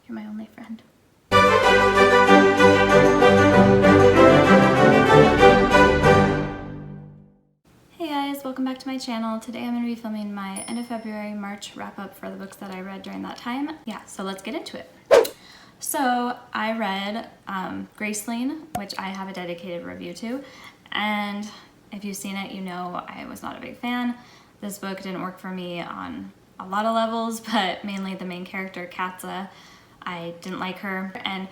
You're my only friend. Hey guys, welcome back to my channel. Today I'm going to be filming my end of February, March wrap up for the books that I read during that time. Yeah, so let's get into it. So I read Graceling, which I have a dedicated review to, and if you've seen it, you know I was not a big fan. This book didn't work for me on a lot of levels, but mainly the main character, Katza. I didn't like her, and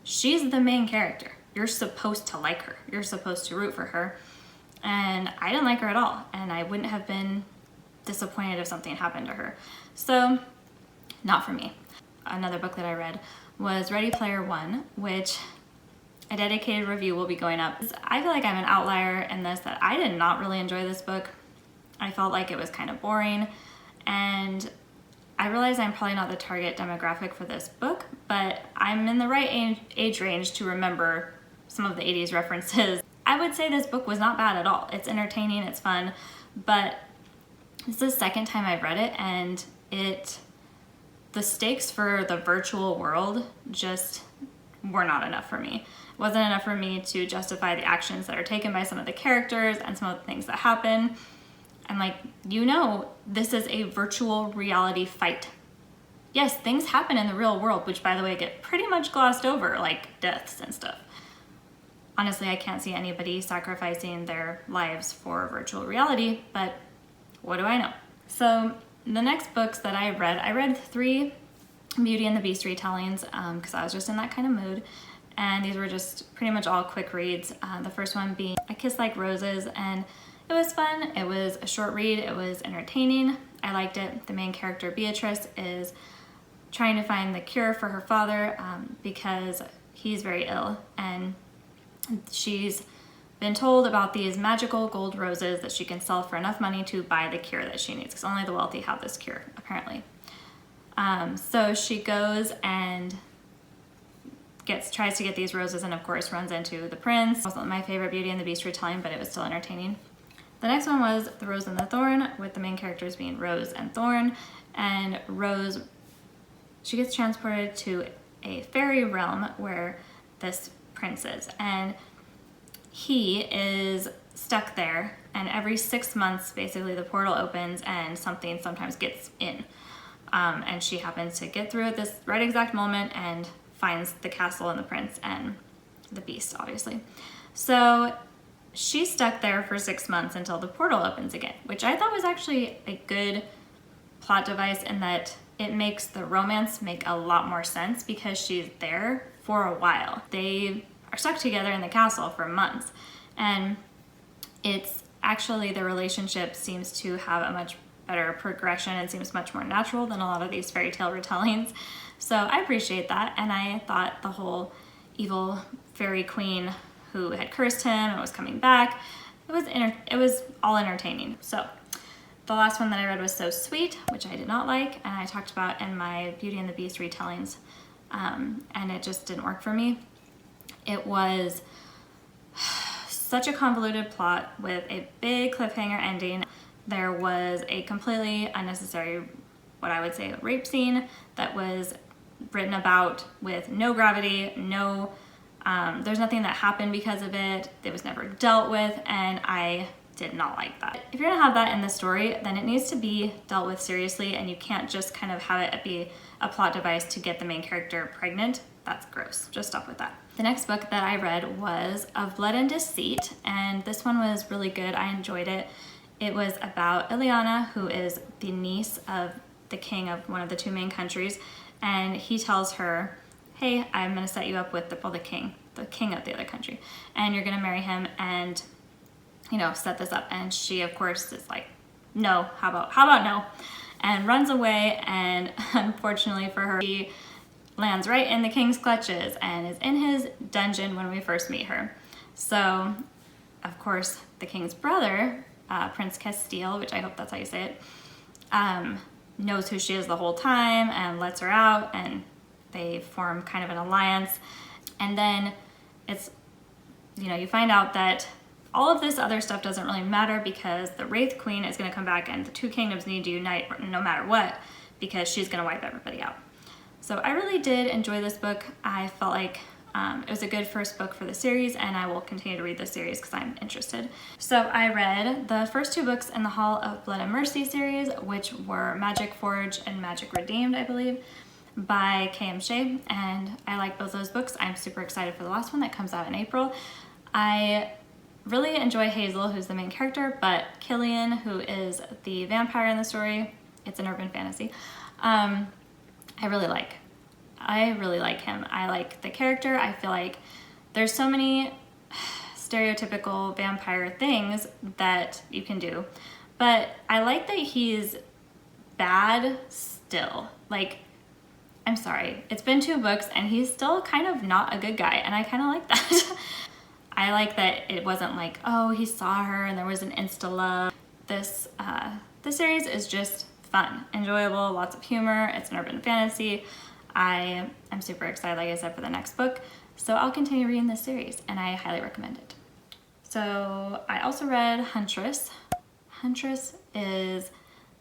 she's the main character. You're supposed to like her. You're supposed to root for her, and I didn't like her at all, and I wouldn't have been disappointed if something happened to her. So, not for me. Another book that I read was Ready Player One, which a dedicated review will be going up. I feel like I'm an outlier in this, that I did not really enjoy this book. I felt like it was kind of boring, and I realize I'm probably not the target demographic for this book, but I'm in the right age range to remember some of the 80s references. I would say this book was not bad at all. It's entertaining, it's fun, but it's the second time I've read it, and the stakes for the virtual world just were not enough for me. It wasn't enough for me to justify the actions that are taken by some of the characters and some of the things that happen. And like, you know, this is a virtual reality fight. Yes, things happen in the real world, which by the way get pretty much glossed over, like deaths and stuff. Honestly, I can't see anybody sacrificing their lives for virtual reality, but what do I know? So the next books that I read 3 Beauty and the Beast retellings because I was just in that kind of mood. And these were just pretty much all quick reads. The first one being A Kiss Like Roses, and it was fun. It was a short read. It was entertaining. I liked it. The main character, Beatrice, is trying to find the cure for her father because he's very ill, and she's been told about these magical gold roses that she can sell for enough money to buy the cure that she needs, because only the wealthy have this cure, apparently. So she goes and tries to get these roses, and of course runs into the prince. It wasn't my favorite Beauty and the Beast retelling, but it was still entertaining. The next one was The Rose and the Thorn, with the main characters being Rose and Thorn. And Rose, she gets transported to a fairy realm where this prince is, and he is stuck there, and every 6 months basically the portal opens and something sometimes gets in. And she happens to get through at this right exact moment and finds the castle and the prince and the beast, obviously. So she's stuck there for 6 months until the portal opens again, which I thought was actually a good plot device in that it makes the romance make a lot more sense because she's there for a while. They are stuck together in the castle for months, and it's actually, the relationship seems to have a much better progression and seems much more natural than a lot of these fairy tale retellings. So I appreciate that, and I thought the whole evil fairy queen who had cursed him and was coming back, it was all entertaining. So the last one that I read was So Sweet, which I did not like, and I talked about in my Beauty and the Beast retellings, and it just didn't work for me. It was such a convoluted plot with a big cliffhanger ending. There was a completely unnecessary, what I would say, rape scene that was written about with no gravity, there's nothing that happened because of it. It was never dealt with, and I did not like that. If you're gonna have that in the story, then it needs to be dealt with seriously, and you can't just kind of have it be a plot device to get the main character pregnant. That's gross. Just stop with that. The next book that I read was Of Blood and Deceit, and this one was really good. I enjoyed it. It was about Ileana, who is the niece of the king of one of the 2 main countries, and he tells her, hey, I'm gonna set you up with the king of the other country, and you're gonna marry him and, you know, set this up. And she, of course, is like, no, how about no? And runs away, and unfortunately for her, she lands right in the king's clutches and is in his dungeon when we first meet her. So, of course, the king's brother, Prince Castile, which I hope that's how you say it, knows who she is the whole time and lets her out, and they form kind of an alliance. And then it's, you know, you find out that all of this other stuff doesn't really matter because the Wraith Queen is going to come back and the 2 kingdoms need to unite no matter what, because she's going to wipe everybody out. So I really did enjoy this book. I felt like it was a good first book for the series, and I will continue to read the series because I'm interested. So I read the first 2 books in the Hall of Blood and Mercy series, which were Magic Forge and Magic Redeemed, I believe, by K.M. Shea, and I like both those books. I'm super excited for the last one that comes out in April. I really enjoy Hazel, who's the main character, but Killian, who is the vampire in the story, it's an urban fantasy, I really like. I really like him. I like the character. I feel like there's so many stereotypical vampire things that you can do, but I like that he's bad still. Like, I'm sorry, it's been 2 books and he's still kind of not a good guy, and I kind of like that. I like that it wasn't like, oh, he saw her and there was an insta-love. This series is just fun, enjoyable, lots of humor. It's an urban fantasy. I am super excited, like I said, for the next book. So I'll continue reading this series, and I highly recommend it. So I also read Huntress. Huntress is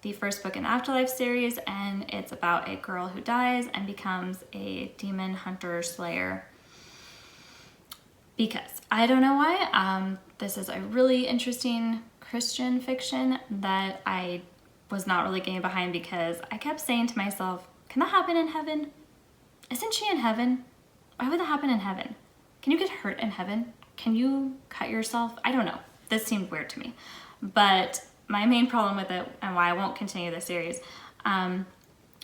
the first book in the Afterlife series, and it's about a girl who dies and becomes a demon hunter slayer. Because I don't know why. This is a really interesting Christian fiction that I was not really getting behind, because I kept saying to myself, can that happen in heaven? Isn't she in heaven? Why would that happen in heaven? Can you get hurt in heaven? Can you cut yourself? I don't know. This seemed weird to me. But my main problem with it, and why I won't continue the series,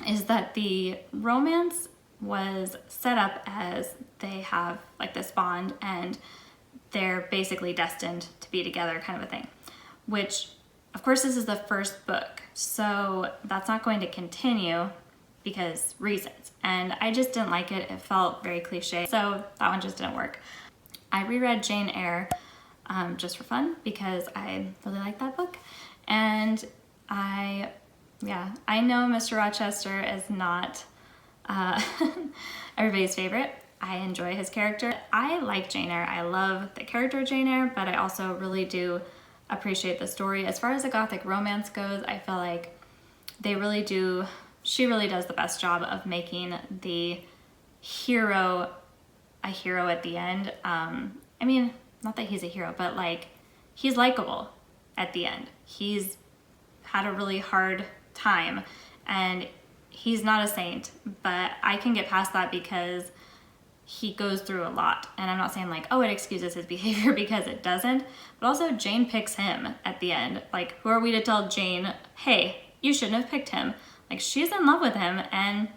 is that the romance was set up as they have like this bond and they're basically destined to be together, kind of a thing. Which, of course, this is the first book, so that's not going to continue because reasons. And I just didn't like it. It felt very cliche, so that one just didn't work. I reread Jane Eyre just for fun because I really like that book. And I know Mr. Rochester is not everybody's favorite. I enjoy his character. I like Jane Eyre. I love the character of Jane Eyre, but I also really do appreciate the story. As far as a gothic romance goes, I feel like she really does the best job of making the hero a hero at the end. I mean, not that he's a hero, but like, he's likable at the end. He's had a really hard time and he's not a saint, but I can get past that because he goes through a lot. And I'm not saying like, oh, it excuses his behavior, because it doesn't. But also Jane picks him at the end. Like, who are we to tell Jane, hey, you shouldn't have picked him? Like, she's in love with him, and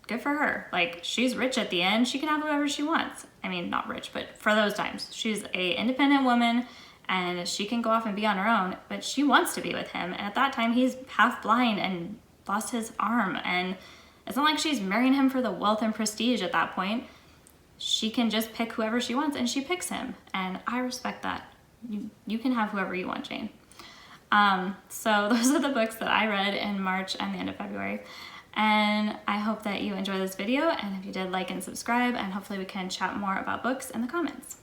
good for her. Like, she's rich at the end. She can have whoever she wants. I mean, not rich, but for those times. She's a independent woman, and she can go off and be on her own, but she wants to be with him. And at that time, he's half blind and lost his arm, and it's not like she's marrying him for the wealth and prestige at that point. She can just pick whoever she wants, and she picks him, and I respect that. You can have whoever you want, Jane. So those are the books that I read in March and the end of February, and I hope that you enjoy this video, and if you did, like and subscribe, and hopefully we can chat more about books in the comments.